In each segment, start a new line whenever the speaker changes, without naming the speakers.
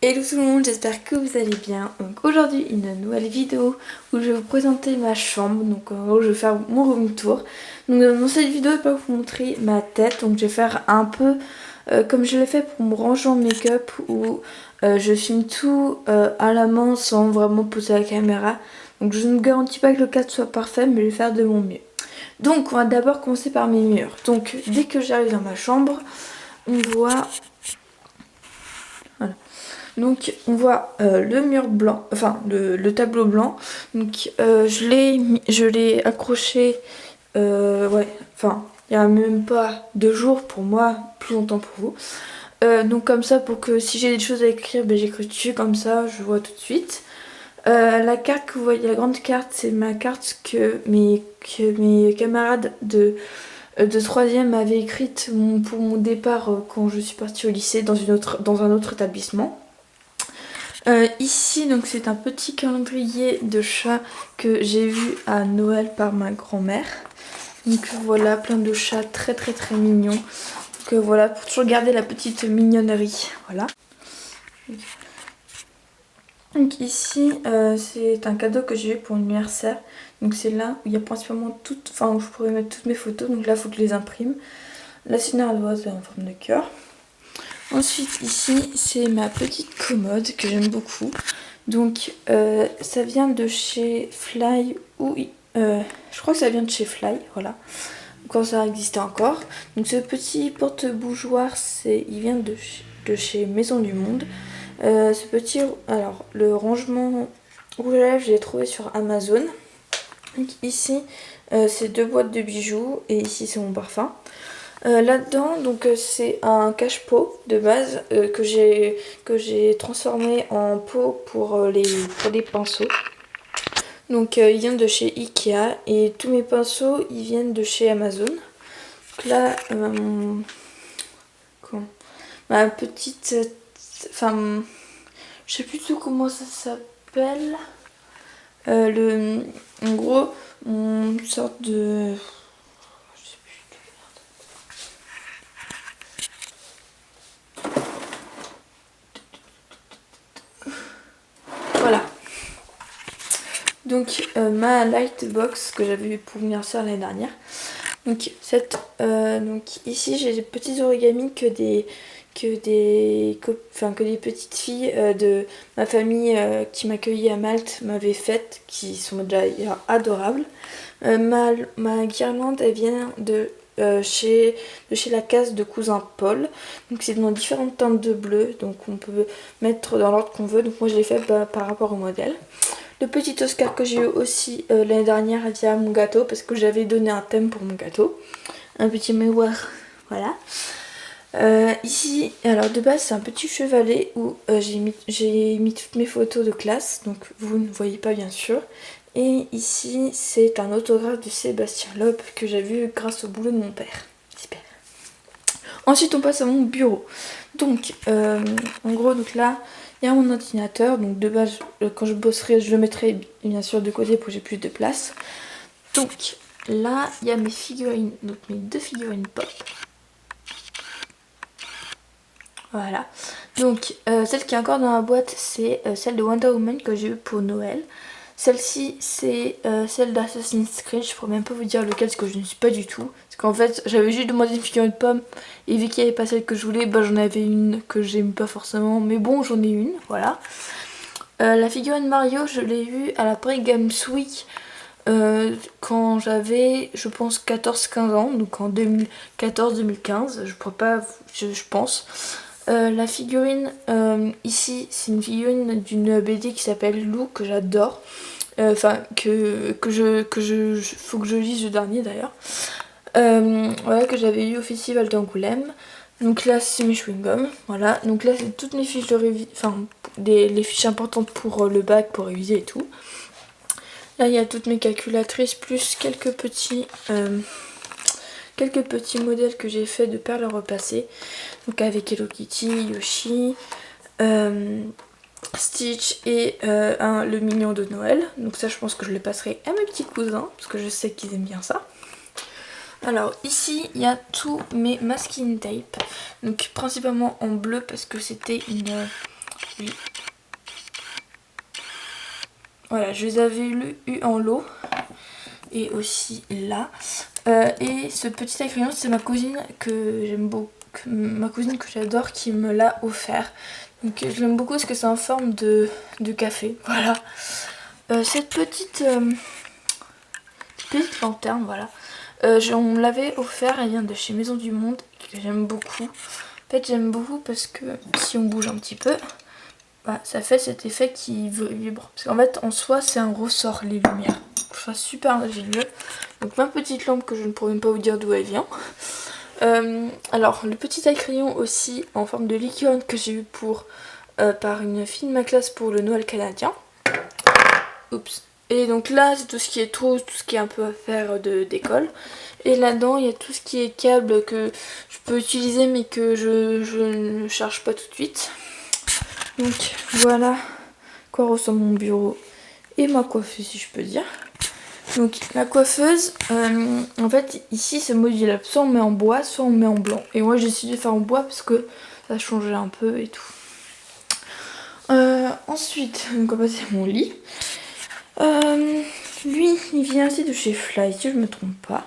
Hello tout le monde, j'espère que vous allez bien. Donc aujourd'hui une nouvelle vidéo où je vais vous présenter ma chambre. Donc en gros je vais faire mon room tour. Donc dans cette vidéo je vais pas vous montrer ma tête. Donc je vais faire un peu comme je l'ai fait pour mon rangement make-up où je filme tout à la main sans vraiment poser la caméra. Donc je ne garantis pas que le cadre soit parfait mais je vais faire de mon mieux. Donc on va d'abord commencer par mes murs. Donc dès que j'arrive dans ma chambre on voit... Voilà. Donc on voit le mur blanc, enfin le tableau blanc. Donc je l'ai accroché, ouais, enfin il n'y a même pas 2 jours pour moi, plus longtemps pour vous. Donc comme ça pour que si j'ai des choses à écrire, ben, j'écris dessus comme ça, je vois tout de suite. La carte que vous voyez, la grande carte, c'est ma carte que mes camarades de 3e m'avaient écrite pour mon départ quand je suis partie au lycée dans un autre établissement. Ici donc c'est un petit calendrier de chat que j'ai vu à Noël par ma grand-mère. Donc voilà, plein de chats très mignons. Donc voilà, pour toujours garder la petite mignonnerie. Voilà. Donc ici c'est un cadeau que j'ai eu pour mon anniversaire. Donc c'est là où il y a principalement toutes, enfin où je pourrais mettre toutes mes photos. Donc là il faut que je les imprime. Là c'est une ardoise en forme de cœur. Ensuite ici c'est ma petite commode que j'aime beaucoup. Donc ça vient de chez Fly ou je crois que ça vient de chez Fly, voilà, quand ça existait encore. Donc ce petit porte-bougeoir, il vient de chez Maison du Monde. Ce petit, alors le rangement rouge à lèvres, je l'ai trouvé sur Amazon. Donc ici c'est 2 boîtes de bijoux et ici c'est mon parfum. Là-dedans, donc c'est un cache-pot de base que j'ai transformé en pot pour les pinceaux. Donc il vient de chez Ikea et tous mes pinceaux ils viennent de chez Amazon. Donc là, ma petite, enfin, je sais plus tout comment ça s'appelle. En gros, une sorte de... Voilà. Donc ma lightbox que j'avais eu pour mon anniversaire l'année dernière. Donc ici j'ai des petits origamis que des petites filles de ma famille qui m'accueillait à Malte m'avaient faites, qui sont déjà adorables. Ma guirlande elle vient de chez la case de cousin Paul. Donc c'est dans différentes teintes de bleu, donc on peut mettre dans l'ordre qu'on veut. Donc moi je l'ai fait par rapport au modèle. Le petit Oscar que j'ai eu aussi l'année dernière via mon gâteau, parce que j'avais donné un thème pour mon gâteau. Un petit miroir, voilà. Ici, alors de base c'est un petit chevalet où j'ai mis toutes mes photos de classe, donc vous ne voyez pas bien sûr. Et ici c'est un autographe de Sébastien Loeb que j'ai vu grâce au boulot de mon père. Super. Ensuite on passe à mon bureau. Donc en gros donc là il y a mon ordinateur, donc de base quand je bosserai je le mettrai bien sûr de côté pour que j'ai plus de place. Donc là il y a mes figurines, donc mes 2 figurines pop. Voilà. Donc celle qui est encore dans la boîte c'est celle de Wonder Woman que j'ai eu pour Noël. Celle-ci c'est celle d'Assassin's Creed, je pourrais même pas vous dire lequel parce que je ne suis pas du tout. Parce qu'en fait j'avais juste demandé une figurine de pomme et vu qu'il n'y avait pas celle que je voulais, bah j'en avais une que j'aime pas forcément. Mais bon j'en ai une, voilà. La figurine Mario je l'ai eue à la Paris Games Week quand j'avais je pense 14-15 ans, donc en 2014-2015, je pourrais pas, je pense. La figurine ici c'est une figurine d'une BD qui s'appelle Lou que j'adore, enfin faut que je lise le dernier d'ailleurs, voilà, que j'avais eu au festival d'Angoulême. Donc là c'est mes chewing-gums, voilà, donc là c'est toutes mes fiches de révision, enfin les fiches importantes pour le bac pour réviser et tout. Là il y a toutes mes calculatrices plus quelques petits modèles que j'ai fait de perles repassées. Donc avec Hello Kitty, Yoshi, Stitch et le mignon de Noël. Donc ça je pense que je le passerai à mes petits cousins parce que je sais qu'ils aiment bien ça. Alors ici il y a tous mes masking tape. Donc principalement en bleu parce que c'était puis voilà, je les avais eu en lot. Et aussi là. Et ce petit crayon, c'est ma cousine que j'aime beaucoup. Ma cousine que j'adore qui me l'a offert. Donc je l'aime beaucoup parce que c'est en forme de café. Voilà. Cette petite lanterne, voilà. On me l'avait offert, elle vient de chez Maison du Monde, que j'aime beaucoup. En fait, j'aime beaucoup parce que si on bouge un petit peu, bah, ça fait cet effet qui vibre. Parce qu'en fait, en soi, c'est un ressort, les lumières. Je trouve ça super ingénieux. Donc ma petite lampe que je ne pourrais même pas vous dire d'où elle vient. Alors, le petit taille-crayon aussi en forme de licorne que j'ai eu par une fille de ma classe pour le Noël canadien. Oups. Et donc là, c'est tout ce qui est tout ce qui est un peu à faire d'école. Et là-dedans, il y a tout ce qui est câble que je peux utiliser mais que je ne charge pas tout de suite. Donc voilà à quoi ressemble mon bureau et ma coiffeuse, si je peux dire. Donc la coiffeuse, en fait ici c'est modulable, soit on met en bois, soit on met en blanc. Et moi j'ai décidé de faire en bois parce que ça changeait un peu et tout. Ensuite, donc on va passer à mon lit. Lui, il vient aussi de chez Fly, si je me trompe pas.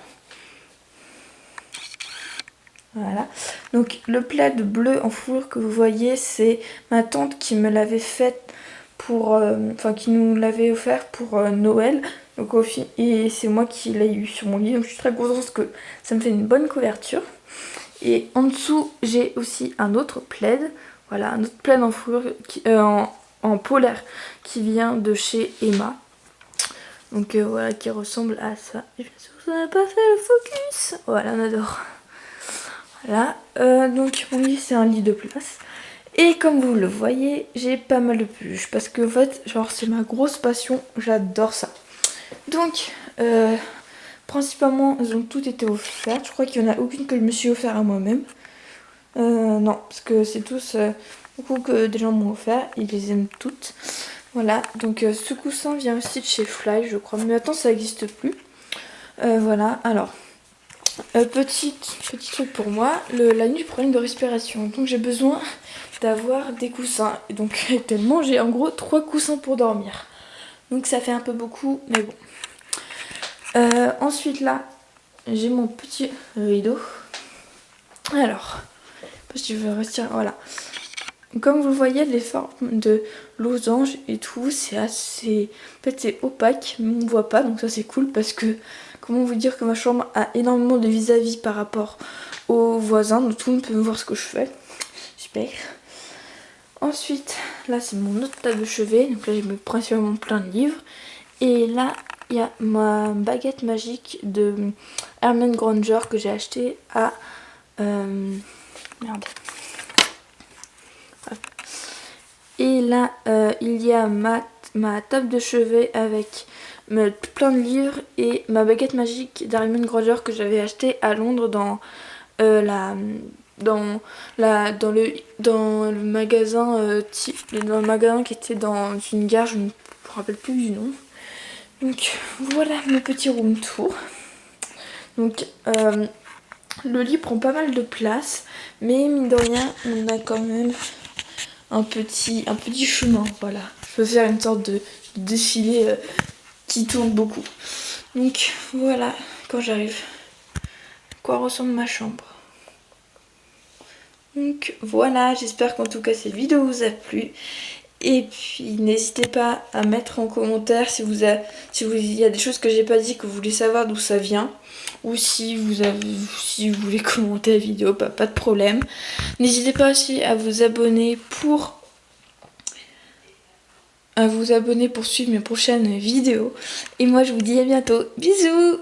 Voilà. Donc le plaid bleu en fourrure que vous voyez, c'est ma tante qui me l'avait fait qui nous l'avait offert pour Noël. Donc et c'est moi qui l'ai eu sur mon lit. Donc je suis très contente parce que ça me fait une bonne couverture. Et en dessous, j'ai aussi un autre plaid. Voilà, un autre plaid en fourrure en polaire qui vient de chez Emma. Donc voilà, qui ressemble à ça. Et bien sûr, ça n'a pas fait le focus. Voilà, on adore. Voilà, donc mon lit c'est un lit de place. Et comme vous le voyez, j'ai pas mal de peluches. Parce que en fait, genre c'est ma grosse passion, j'adore ça. Donc, principalement, elles ont toutes été offertes. Je crois qu'il n'y en a aucune que je me suis offert à moi-même. Non, parce que c'est tous beaucoup que des gens m'ont offert. Ils les aiment toutes. Voilà, donc ce coussin vient aussi de chez Fly, je crois. Mais maintenant, ça n'existe plus. Voilà, alors... petit truc pour moi, la nuit, problème de respiration. Donc j'ai besoin d'avoir des coussins. Et donc actuellement, j'ai en gros 3 coussins pour dormir. Donc ça fait un peu beaucoup, mais bon. Ensuite là, j'ai mon petit rideau. Alors, je vais rester, voilà. Comme vous le voyez, les formes de losange et tout, c'est assez... En fait, c'est opaque, mais on ne voit pas, donc ça c'est cool parce que... Comment vous dire que ma chambre a énormément de vis-à-vis par rapport aux voisins, donc tout le monde peut me voir ce que je fais. Super. Ensuite, là c'est mon autre table de chevet, donc là j'ai principalement plein de livres. Et là, il y a ma baguette magique de Hermione Granger que j'ai acheté à... Merde. Et là, il y a ma table de chevet avec plein de livres et ma baguette magique d'Hermione Granger que j'avais acheté à Londres dans le magasin qui était dans une gare, je ne me rappelle plus du nom. Donc voilà mon petit room tour. Donc le lit prend pas mal de place, mais mine de rien on a quand même un petit chemin, voilà. Je peux faire une sorte de défilé qui tourne beaucoup. Donc voilà, quand j'arrive, à quoi ressemble ma chambre. Donc voilà, j'espère qu'en tout cas cette vidéo vous a plu. Et puis n'hésitez pas à mettre en commentaire si il y a des choses que j'ai pas dit que vous voulez savoir d'où ça vient. Ou si vous voulez commenter la vidéo, pas de problème. N'hésitez pas aussi à vous abonner pour suivre mes prochaines vidéos. Et moi je vous dis à bientôt. Bisous!